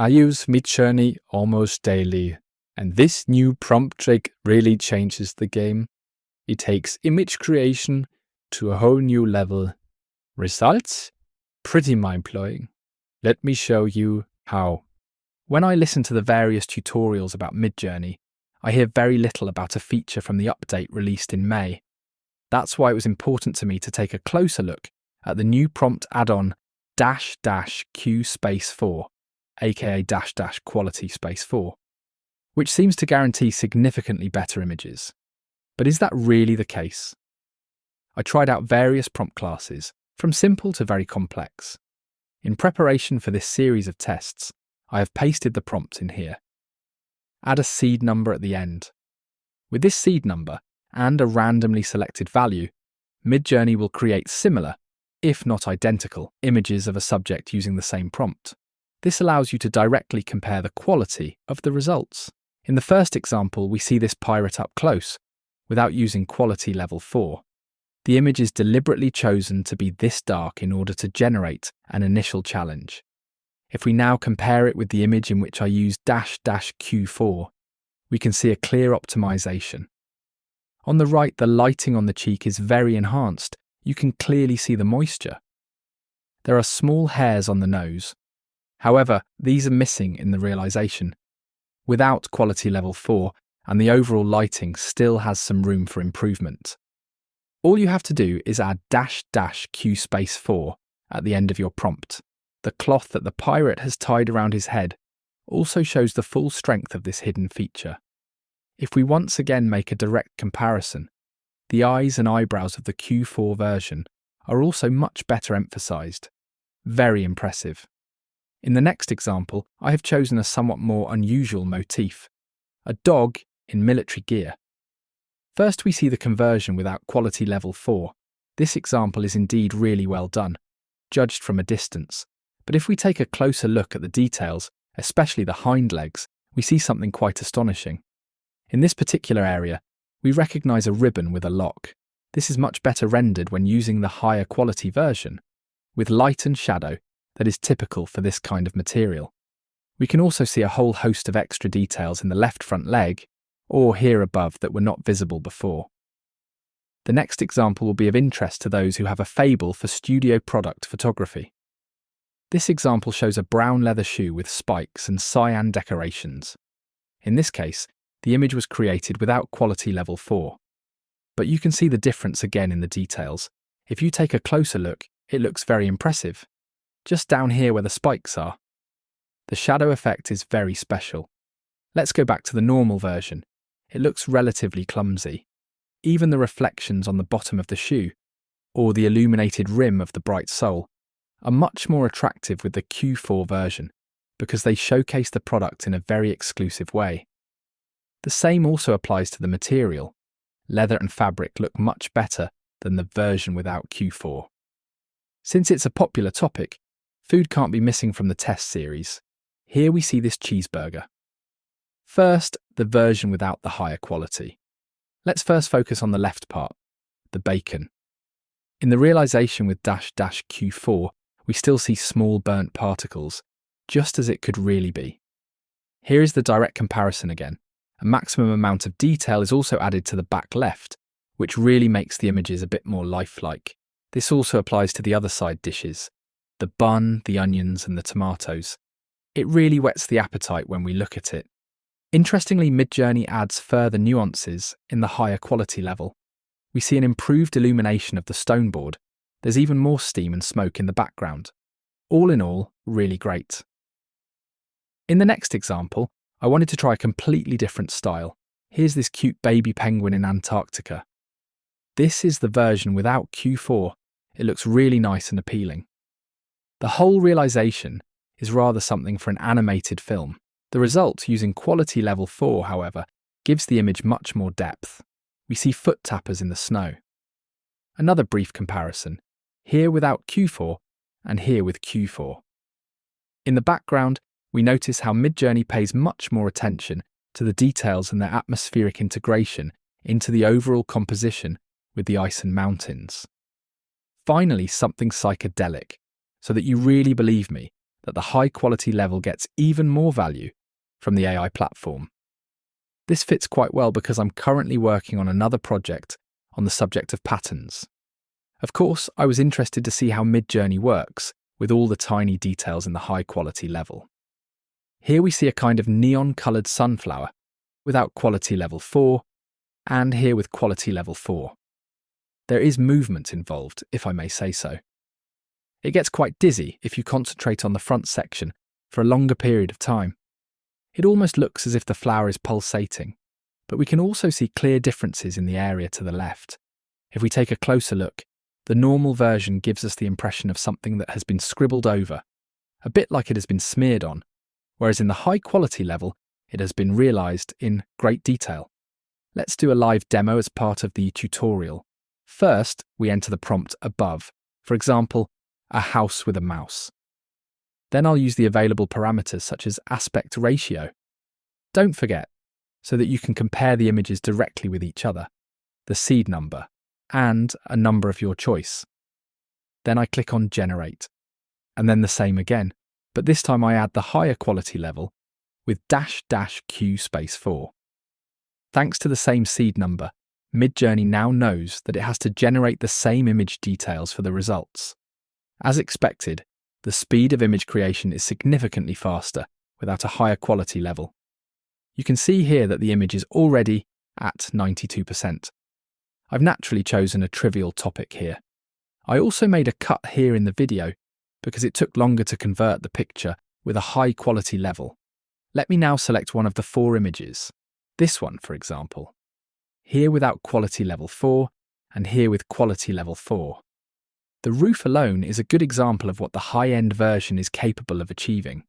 I use Midjourney almost daily, and this new prompt trick really changes the game. It takes image creation to a whole new level. Results? Pretty mind-blowing. Let me show you how. When I listen to the various tutorials about Midjourney, I hear very little about a feature from the update released in May. That's why it was important to me to take a closer look at the new prompt add-on --Q space 4, aka --Quality space 4, which seems to guarantee significantly better images. But is that really the case? I tried out various prompt classes, from simple to very complex. In preparation for this series of tests, I have pasted the prompt in here. Add a seed number at the end. With this seed number and a randomly selected value, Midjourney will create similar, if not identical, images of a subject using the same prompt. This allows you to directly compare the quality of the results. In the first example, we see this pirate up close, without using quality level 4. The image is deliberately chosen to be this dark in order to generate an initial challenge. If we now compare it with the image in which I used --Q4, we can see a clear optimization. On the right, the lighting on the cheek is very enhanced. You can clearly see the moisture. There are small hairs on the nose. However, these are missing in the realization. Without quality level 4, and the overall lighting still has some room for improvement. All you have to do is add --Q space 4 at the end of your prompt. The cloth that the pirate has tied around his head also shows the full strength of this hidden feature. If we once again make a direct comparison, the eyes and eyebrows of the Q4 version are also much better emphasized. Very impressive. In the next example, I have chosen a somewhat more unusual motif, a dog in military gear. First, we see the conversion without quality level 4. This example is indeed really well done, judged from a distance. But if we take a closer look at the details, especially the hind legs, we see something quite astonishing. In this particular area, we recognize a ribbon with a lock. This is much better rendered when using the higher quality version, with light and shadow that is typical for this kind of material. We can also see a whole host of extra details in the left front leg, or here above, that were not visible before. The next example will be of interest to those who have a fable for studio product photography. This example shows a brown leather shoe with spikes and cyan decorations. In this case, the image was created without quality level 4. But you can see the difference again in the details. If you take a closer look, it looks very impressive. Just down here where the spikes are. The shadow effect is very special. Let's go back to the normal version. It looks relatively clumsy. Even the reflections on the bottom of the shoe, or the illuminated rim of the bright sole, are much more attractive with the Q4 version because they showcase the product in a very exclusive way. The same also applies to the material. Leather and fabric look much better than the version without Q4. Since it's a popular topic, food can't be missing from the test series. Here we see this cheeseburger. First, the version without the higher quality. Let's first focus on the left part, the bacon. In the realization with --Q4, we still see small burnt particles, just as it could really be. Here is the direct comparison again. A maximum amount of detail is also added to the back left, which really makes the images a bit more lifelike. This also applies to the other side dishes, the bun, the onions and the tomatoes. It really whets the appetite when we look at it. Interestingly, Midjourney adds further nuances in the higher quality level. We see an improved illumination of the stone board. There's even more steam and smoke in the background. All in all, really great. In the next example, I wanted to try a completely different style. Here's this cute baby penguin in Antarctica. This is the version without Q4. It looks really nice and appealing. The whole realization is rather something for an animated film. The result, using quality level 4, however, gives the image much more depth. We see foot tappers in the snow. Another brief comparison, here without Q4 and here with Q4. In the background, we notice how Midjourney pays much more attention to the details and their atmospheric integration into the overall composition with the ice and mountains. Finally, something psychedelic, so that you really believe me that the high quality level gets even more value from the AI platform. This fits quite well because I'm currently working on another project on the subject of patterns. Of course, I was interested to see how Midjourney works with all the tiny details in the high quality level. Here we see a kind of neon-coloured sunflower without quality level 4, and here with quality level 4. There is movement involved, if I may say so. It gets quite dizzy if you concentrate on the front section for a longer period of time. It almost looks as if the flower is pulsating, but we can also see clear differences in the area to the left. If we take a closer look, the normal version gives us the impression of something that has been scribbled over, a bit like it has been smeared on, whereas in the high quality level, it has been realised in great detail. Let's do a live demo as part of the tutorial. First, we enter the prompt above, for example, a house with a mouse. Then I'll use the available parameters such as aspect ratio. Don't forget, so that you can compare the images directly with each other, the seed number, and a number of your choice. Then I click on Generate, and then the same again, but this time I add the higher quality level with --Q4. Thanks to the same seed number, Midjourney now knows that it has to generate the same image details for the results. As expected, the speed of image creation is significantly faster without a higher quality level. You can see here that the image is already at 92%. I've naturally chosen a trivial topic here. I also made a cut here in the video because it took longer to convert the picture with a high quality level. Let me now select one of the 4 images. This one, for example. Here without quality level 4 and here with quality level 4. The roof alone is a good example of what the high-end version is capable of achieving.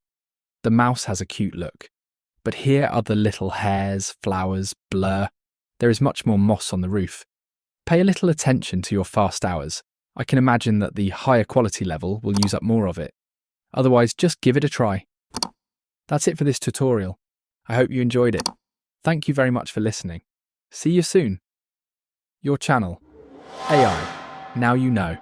The mouse has a cute look, but here are the little hairs, flowers, blur. There is much more moss on the roof. Pay a little attention to your fast hours. I can imagine that the higher quality level will use up more of it. Otherwise, just give it a try. That's it for this tutorial. I hope you enjoyed it. Thank you very much for listening. See you soon. Your channel, AI, Now You Know.